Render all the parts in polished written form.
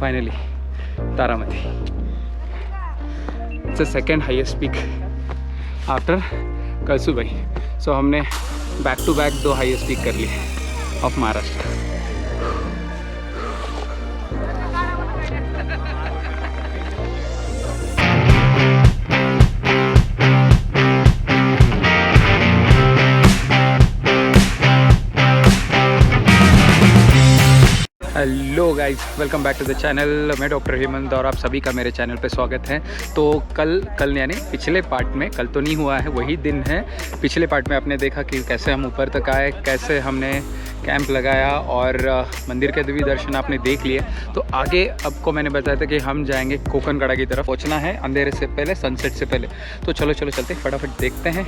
Finally Taramati. It's the second highest peak after Kalsubai. So हमने back to back 2 highest peak कर लिए of Maharashtra. Hello guys, welcome back to the channel. मैं doctor Hemant और आप सभी का मेरे चैनल पे स्वागत है। तो कल यानी पिछले पार्ट में, कल तो नहीं हुआ है, वही दिन है, पिछले पार्ट में आपने देखा कि कैसे हम ऊपर तक आए, कैसे हमने कैंप लगाया और मंदिर के भी दर्शन आपने देख लिए। तो आगे आपको मैंने बताया था कि हम जाएंगे कोकनकड़ा की तरफ, पहुंचना है अंधेरे से पहले, सनसेट से पहले। तो चलो चलते फटाफट देखते हैं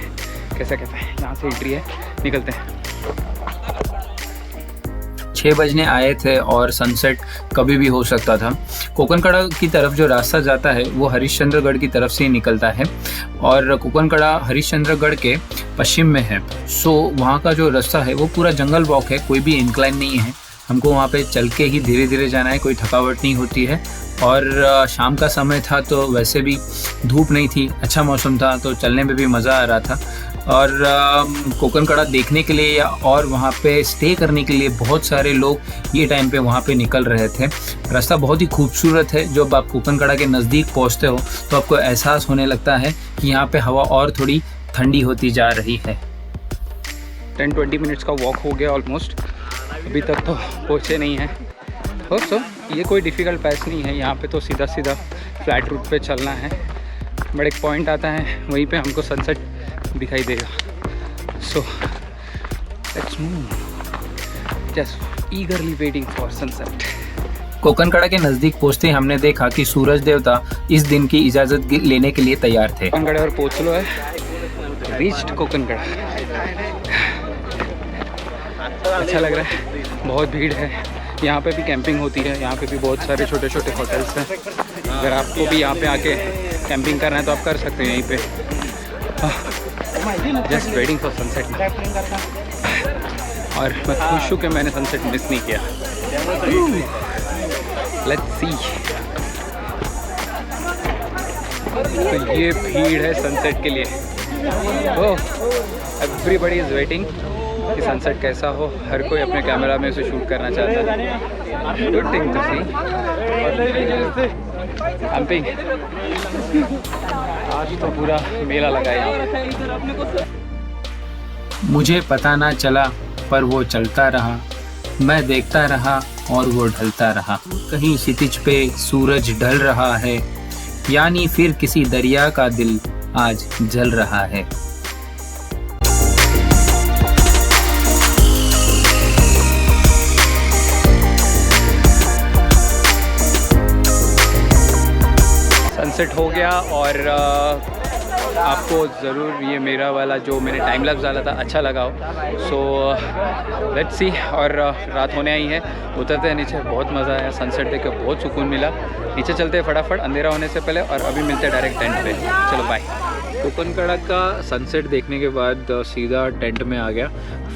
कैसा है। यहाँ से एंट्री है, निकलते हैं। 6 बजने आए थे और सनसेट कभी भी हो सकता था। कोकनकड़ा की तरफ जो रास्ता जाता है वो हरिश्चंद्रगढ़ की तरफ से ही निकलता है और कोकनकड़ा हरिश्चंद्रगढ़ के पश्चिम में है। सो वहाँ का जो रास्ता है वो पूरा जंगल वॉक है, कोई भी इंक्लाइन नहीं है। हमको वहाँ पे चल के ही धीरे धीरे जाना है, कोई थकावट नहीं होती है। और शाम का समय था तो वैसे भी धूप नहीं थी, अच्छा मौसम था, तो चलने में भी मज़ा आ रहा था। और कोकनकड़ा देखने के लिए और वहाँ पे स्टे करने के लिए बहुत सारे लोग ये टाइम पे वहाँ पे निकल रहे थे। रास्ता बहुत ही खूबसूरत है। जब आप कोकनकड़ा के नज़दीक पहुँचते हो तो आपको एहसास होने लगता है कि यहाँ पे हवा और थोड़ी ठंडी होती जा रही है। 10-20 मिनट्स का वॉक हो गया ऑलमोस्ट, अभी तक तो पहुँचे नहीं हैं। सो ये कोई डिफ़िकल्ट पैस नहीं है, यहाँ पे तो सीधा फ्लैट रूट पे चलना है। बट एक पॉइंट आता है, वहीं पे हमको सनसेट दिखाई देगा। So let's move, just eagerly waiting for sunset. Konkankada के नज़दीक पहुँचते ही हमने देखा कि सूरज देवता इस दिन की इजाज़त लेने के लिए तैयार थे। कोकनकड़ा और पोचलो है, रीच्ड कोकनकड़ा। अच्छा लग रहा है, बहुत भीड़ है। यहाँ पे भी कैंपिंग होती है, यहाँ पे भी बहुत सारे छोटे छोटे होटल्स हैं। अगर आपको भी यहाँ पे आके कैंपिंग करना है तो आप कर सकते हैं यहीं पे। Just waiting for sunset. और मैं खुश हूँ कि मैंने सनसेट मिस नहीं किया। Let's see. तो ये भीड़ है सनसेट के लिए। ओह, एवरीबडी इज़ वेटिंग कि सनसेट कैसा हो। हर कोई अपने कैमरा में उसे शूट करना चाहता है। Good thing to see. Camping आज तो पूरा मेला लगा है। मुझे पता ना चला पर वो चलता रहा, मैं देखता रहा और वो ढलता रहा। कहीं क्षितिज पे सूरज ढल रहा है, यानी फिर किसी दरिया का दिल आज जल रहा है। सनसेट हो गया और आपको ज़रूर ये मेरा वाला जो मैंने टाइम लैप्स डाला था अच्छा लगा हो। So let's see. और रात होने आई है, उतरते हैं नीचे। बहुत मज़ा आया, सनसेट देख के बहुत सुकून मिला। नीचे चलते हैं फटाफट अंधेरा होने से पहले, और अभी मिलते हैं डायरेक्ट टेंट पे। चलो बाय। कोकनकड़ा का सनसेट देखने के बाद सीधा टेंट में आ गया,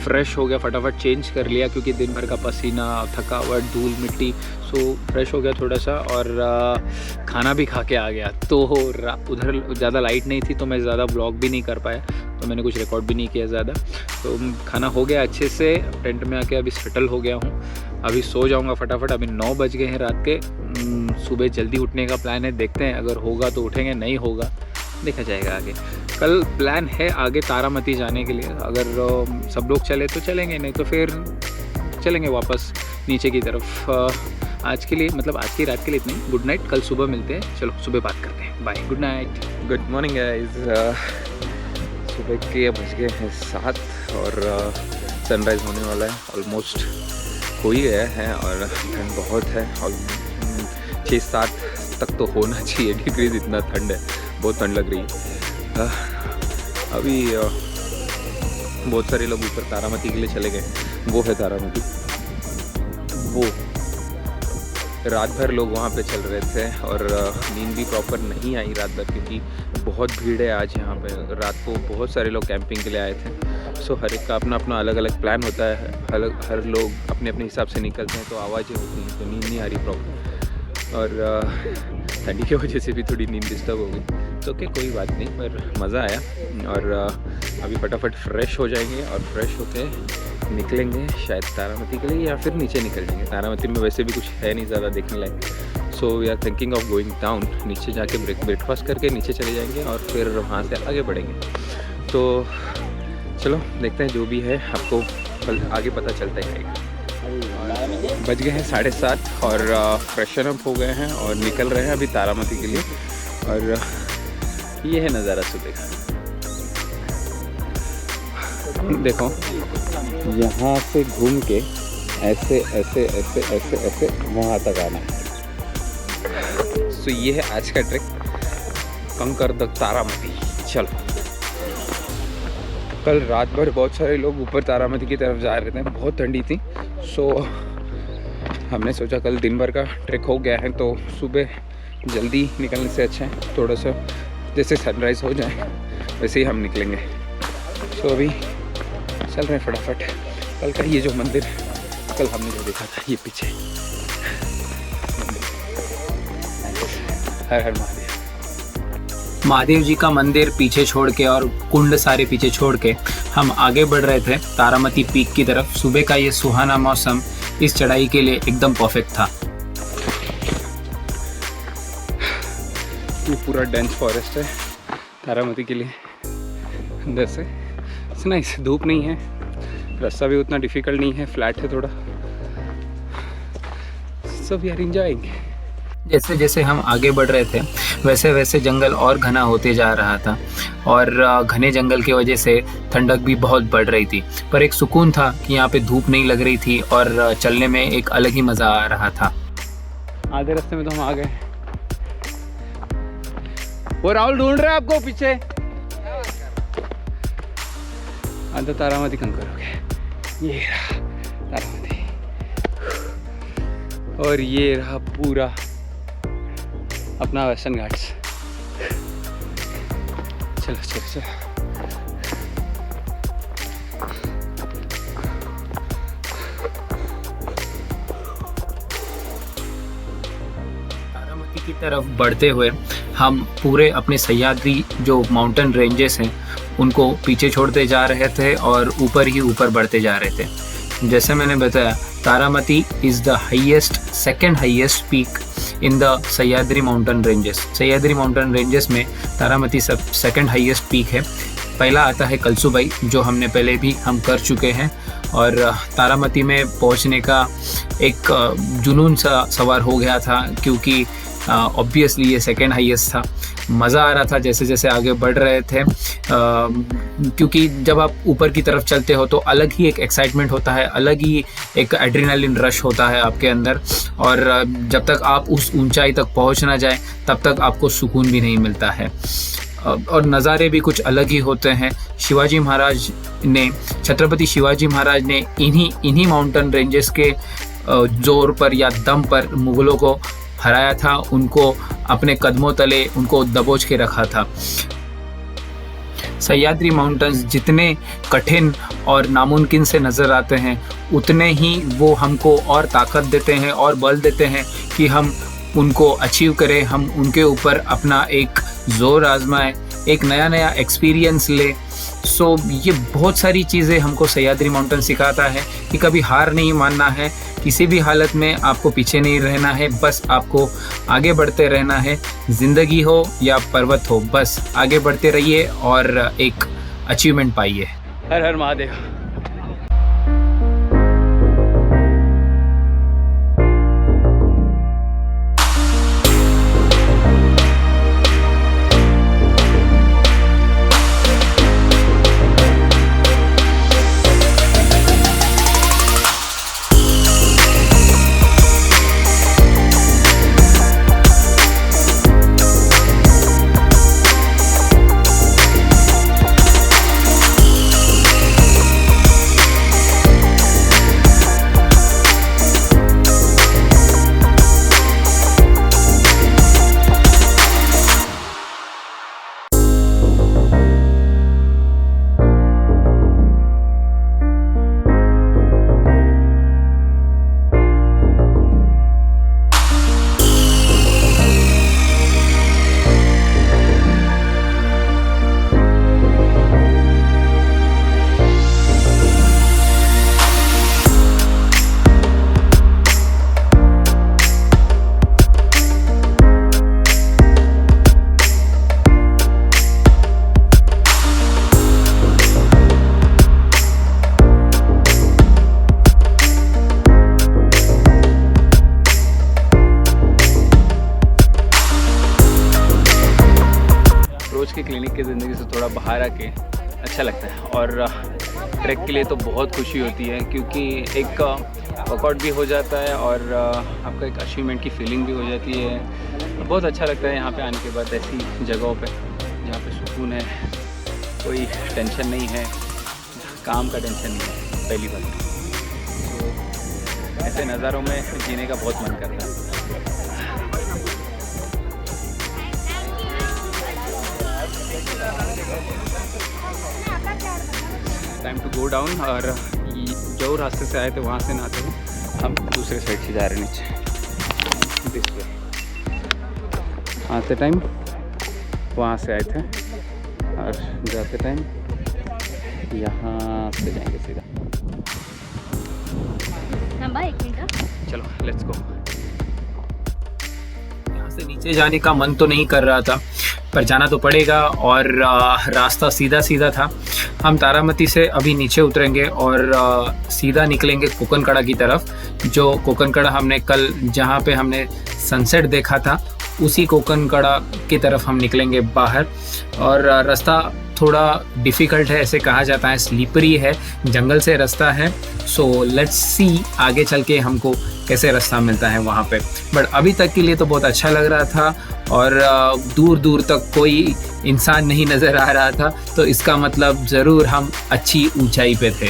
फ्रेश हो गया, फटाफट चेंज कर लिया क्योंकि दिन भर का पसीना, थकावट, धूल मिट्टी। सो फ्रेश हो गया थोड़ा सा और खाना भी खा के आ गया। तो उधर ज़्यादा लाइट नहीं थी तो मैं ज़्यादा ब्लॉग भी नहीं कर पाया, तो मैंने कुछ रिकॉर्ड भी नहीं किया ज़्यादा। तो खाना हो गया अच्छे से, टेंट में आके अभी सेटल हो गया हूँ। अभी सो जाऊँगा फटाफट। अभी 9 बज गए हैं रात के। सुबह जल्दी उठने का प्लान है, देखते हैं अगर होगा तो उठेंगे, नहीं होगा देखा जाएगा आगे। कल प्लान है आगे तारामती जाने के लिए। अगर सब लोग चले तो चलेंगे, नहीं तो फिर चलेंगे वापस नीचे की तरफ। आज के लिए, मतलब आज की रात के लिए इतनी। गुड नाइट, कल सुबह मिलते हैं। चलो सुबह बात करते हैं, bye, good night. Good morning guys. सुबह के बज गए हैं 7 और सनराइज़ होने वाला है। ऑलमोस्ट हो ही गया है और ठंड बहुत है। और 6-7 तक तो होना चाहिए डिग्रीज, इतना ठंड है, बहुत ठंड लग रही है। अभी बहुत सारे लोग ऊपर तारामती के लिए चले गए। वो है तारामती, वो रात भर लोग वहाँ पे चल रहे थे और नींद भी प्रॉपर नहीं आई रात भर क्योंकि बहुत भीड़ है आज यहाँ पे। रात को बहुत सारे लोग कैंपिंग के लिए आए थे। सो हर एक का अपना अपना अलग अलग प्लान होता है, हर लोग अपने अपने हिसाब से निकलते हैं, तो आवाज़ें होती हैं, तो नींद नहीं आ रही प्रॉपर। और ठंडी की वजह से भी थोड़ी नींद डिस्टर्ब हो गई, तो क्या कोई बात नहीं, पर मज़ा आया। और अभी फटाफट फ्रेश हो जाएंगे और फ्रेश होके निकलेंगे शायद तारामती के लिए, या फिर नीचे निकल जाएंगे। तारामती में वैसे भी कुछ है नहीं ज़्यादा देखने लायक, so we are thinking of going down. नीचे जाके ब्रेकफास्ट करके नीचे चले जाएंगे और फिर वहाँ से आगे बढ़ेंगे। तो चलो देखते हैं, जो भी है आपको कल आगे पता चलता ही रहेगा। बज गए हैं 7:30 और फ्रेशन अप हो गए हैं और निकल रहे हैं अभी तारामती के लिए। और ये है नज़ारा सुबह का, देखो यहाँ से घूम के ऐसे ऐसे ऐसे ऐसे ऐसे वहाँ तक आना है। सो ये है आज का ट्रिक, कंकर द तारामती। चलो, कल रात भर बहुत सारे लोग ऊपर तारामती की तरफ जा रहे थे, बहुत ठंडी थी। सो हमने सोचा कल दिन भर का ट्रिक हो गया है तो सुबह जल्दी निकलने से अच्छा है थोड़ा सा जैसे सनराइज़ हो जाए वैसे ही हम निकलेंगे। सो अभी चल रहे हैं फटाफट। कल का ये जो मंदिर कल हमने जो देखा था, ये पीछे, हर हर महादेव। महादेव जी का मंदिर पीछे छोड़ के और कुंड सारे पीछे छोड़ के हम आगे बढ़ रहे थे तारामती पीक की तरफ। सुबह का ये सुहाना मौसम इस चढ़ाई के लिए एकदम परफेक्ट था। ये पूरा डेंस फॉरेस्ट है तारामती के लिए अंदर से। नाइस, धूप नहीं है, रास्ता भी उतना डिफिकल्ट नहीं है, फ्लैट है थोड़ा। So we are enjoying. जैसे जैसे हम आगे बढ़ रहे थे वैसे वैसे जंगल और घना होते जा रहा था और घने जंगल की वजह से ठंडक भी बहुत बढ़ रही थी, पर एक सुकून था कि यहाँ पे धूप नहीं लग रही थी और चलने में एक अलग ही मज़ा आ रहा था। आधे रास्ते में तो हम आ गए। वो राहुल ढूंढ रहे हैं आपको पीछे। आधा तारामती कंकर हो गया, ये रहा तारामती और ये रहा पूरा अपना वेस्टर्न घाट्स। चलो चलो चलो, तारामती की तरफ बढ़ते हुए हम पूरे अपने सह्याद्री जो माउंटेन रेंजेस हैं उनको पीछे छोड़ते जा रहे थे और ऊपर ही ऊपर बढ़ते जा रहे थे। जैसे मैंने बताया, Taramati is the highest, second highest peak in the Sahyadri mountain ranges. Sahyadri mountain ranges में तारामती सब सेकंड हाईएस्ट पीक है। पहला आता है कलसूबाई, जो हमने पहले भी हम कर चुके हैं, और तारामती में पहुंचने का एक जुनून सा सवार हो गया था क्योंकि ऑब्वियसली ये सेकंड हाईएस्ट था। मज़ा आ रहा था जैसे जैसे आगे बढ़ रहे थे, क्योंकि जब आप ऊपर की तरफ चलते हो तो अलग ही एक एक्साइटमेंट होता है, अलग ही एक एड्रेनालिन रश होता है आपके अंदर, और जब तक आप उस ऊंचाई तक पहुंच ना जाए तब तक आपको सुकून भी नहीं मिलता है। और नज़ारे भी कुछ अलग ही होते हैं। शिवाजी महाराज ने, छत्रपति शिवाजी महाराज ने इन्हीं माउंटेन रेंजेस के जोर पर या दम पर मुग़लों को हराया था, उनको अपने कदमों तले उनको दबोच के रखा था। सह्याद्री माउंटेन्स जितने कठिन और नामुमकिन से नज़र आते हैं उतने ही वो हमको और ताकत देते हैं और बल देते हैं कि हम उनको अचीव करें, हम उनके ऊपर अपना एक ज़ोर आजमाएं, एक नया नया एक्सपीरियंस ले। सो ये बहुत सारी चीज़ें हमको सह्याद्री माउंटेन सिखाता है कि कभी हार नहीं मानना है, किसी भी हालत में आपको पीछे नहीं रहना है, बस आपको आगे बढ़ते रहना है। ज़िंदगी हो या पर्वत हो, बस आगे बढ़ते रहिए और एक अचीवमेंट पाइए। हर हर महादेव। की ज़िंदगी से थोड़ा बाहर आके अच्छा लगता है। और ट्रैक के लिए तो बहुत खुशी होती है, क्योंकि एक वर्कआउट भी हो जाता है और आपका एक अचीवमेंट की फीलिंग भी हो जाती है। बहुत अच्छा लगता है यहाँ पे आने के बाद ऐसी जगहों पे जहाँ पे सुकून है, कोई टेंशन नहीं है, काम का टेंशन नहीं है पहली बार। तो ऐसे नज़ारों में जीने का बहुत मन करता है। Time to go down. और जो रास्ते से आए थे वहाँ से ना आते हुए हम दूसरे साइड से जा रहे हैं नीचे। दिस वे आते टाइम वहाँ से आए थे और जाते टाइम यहाँ से जाएंगे सीधा। चलो लेट्स गो। यहाँ से नीचे जाने का मन तो नहीं कर रहा था, पर जाना तो पड़ेगा। और रास्ता सीधा सीधा था। हम तारामती से अभी नीचे उतरेंगे और सीधा निकलेंगे कोकनकड़ा की तरफ। जो कोकनकड़ा हमने कल जहाँ पे हमने सनसेट देखा था, उसी कोकनकड़ा की तरफ हम निकलेंगे बाहर। और रास्ता थोड़ा डिफ़िकल्ट है, ऐसे कहा जाता है, स्लीपरी है, जंगल से रास्ता है। सो लेट्स सी आगे चल के हमको कैसे रास्ता मिलता है वहाँ पे। बट अभी तक के लिए तो बहुत अच्छा लग रहा था और दूर दूर तक कोई इंसान नहीं नज़र आ रहा था, तो इसका मतलब ज़रूर हम अच्छी ऊंचाई पे थे।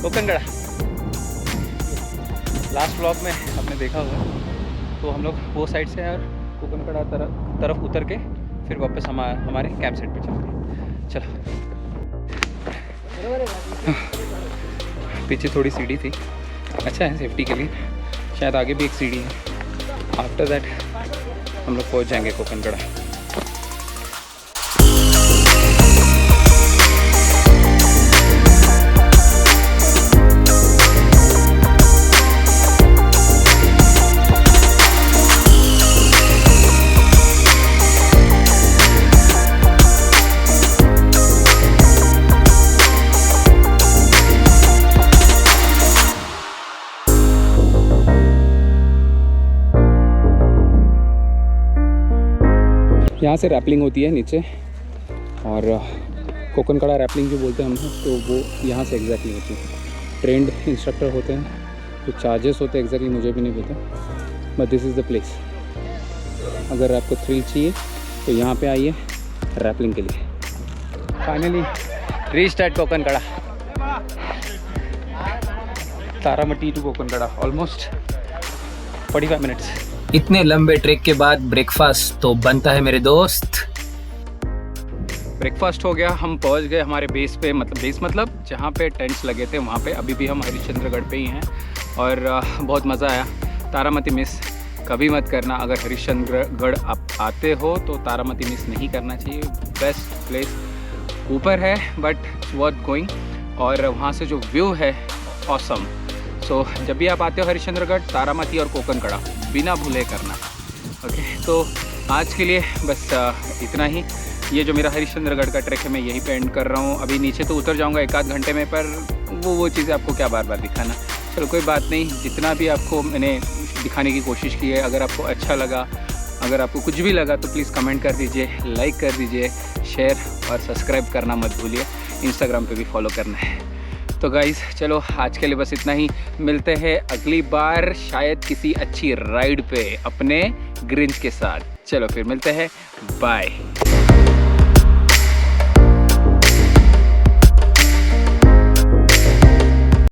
कोकनकड़ा लास्ट व्लॉग में आपने देखा होगा, तो हम लोग वो साइड से और कोकनकड़ा तरफ उतर के फिर वापस हमारे कैंप साइट पे चलते हैं। चलो। पीछे थोड़ी सीढ़ी थी, अच्छा है सेफ्टी के लिए। शायद आगे भी एक सीढ़ी है। आफ्टर दैट हम लोग पहुंच जाएंगे कोकनकड़ा। यहाँ से रैपलिंग होती है नीचे, और कोकनकड़ा रैपलिंग जो बोलते हैं हम, तो वो यहाँ से एग्जैक्टली होती है। ट्रेंड इंस्ट्रक्टर होते हैं, कुछ चार्जेस होते हैं, एग्जैक्टली मुझे भी नहीं पता, but this is the place. अगर आपको थ्रिल चाहिए तो यहाँ पे आइए रैपलिंग के लिए। Finally reached at Konkankada, Taramati to Konkankada, almost 45 minutes. इतने लंबे ट्रैक के बाद ब्रेकफास्ट तो बनता है मेरे दोस्त। ब्रेकफास्ट हो गया, हम पहुंच गए हमारे बेस पे, मतलब जहाँ पे टेंट्स लगे थे वहाँ पे। अभी भी हम हरिश्चंद्रगढ़ पे ही हैं और बहुत मज़ा आया। तारामती मिस कभी मत करना। अगर हरिश्चंद्रगढ़ आप आते हो तो तारामती मिस नहीं करना चाहिए। बेस्ट प्लेस ऊपर है बट वर्थ गोइंग, और वहाँ से जो व्यू है ऑसम। सो जब भी आप आते हो हरिश्चंद्रगढ़, तारामती और कोकनकड़ा बिना भूले करना। ओके, तो आज के लिए बस इतना ही। ये जो मेरा हरिश्चंद्रगढ़ का ट्रैक है मैं यहीं पे एंड कर रहा हूँ। अभी नीचे तो उतर जाऊँगा 1 आध घंटे में, पर वो चीज़ें आपको क्या बार बार दिखाना। चलो कोई बात नहीं, जितना भी आपको मैंने दिखाने की कोशिश की है, अगर आपको अच्छा लगा, अगर आपको कुछ भी लगा तो प्लीज़ कमेंट कर दीजिए, लाइक कर दीजिए, शेयर और सब्सक्राइब करना मत भूलिए। इंस्टाग्राम पे भी फॉलो करना है। तो गाइज़ चलो आज के लिए बस इतना ही। मिलते हैं अगली बार शायद किसी अच्छी राइड पे अपने ग्रिंच के साथ। चलो फिर मिलते हैं, बाय।